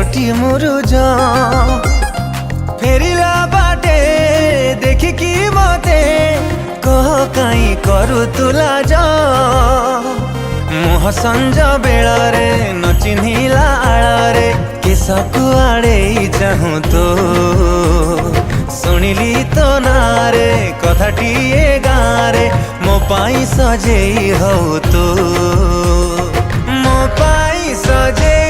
केतोटी मुरुज फेरिला बाटे देखिकी मते कह काई करू तुला जा मुह संज बेଳରେ न चिन्हिला आड़े केसकु आड़े चाहूँ तो शुणिली तो नारे कथाटीए गाँरे मो पाई सजेई हौ तो मो पाई सजे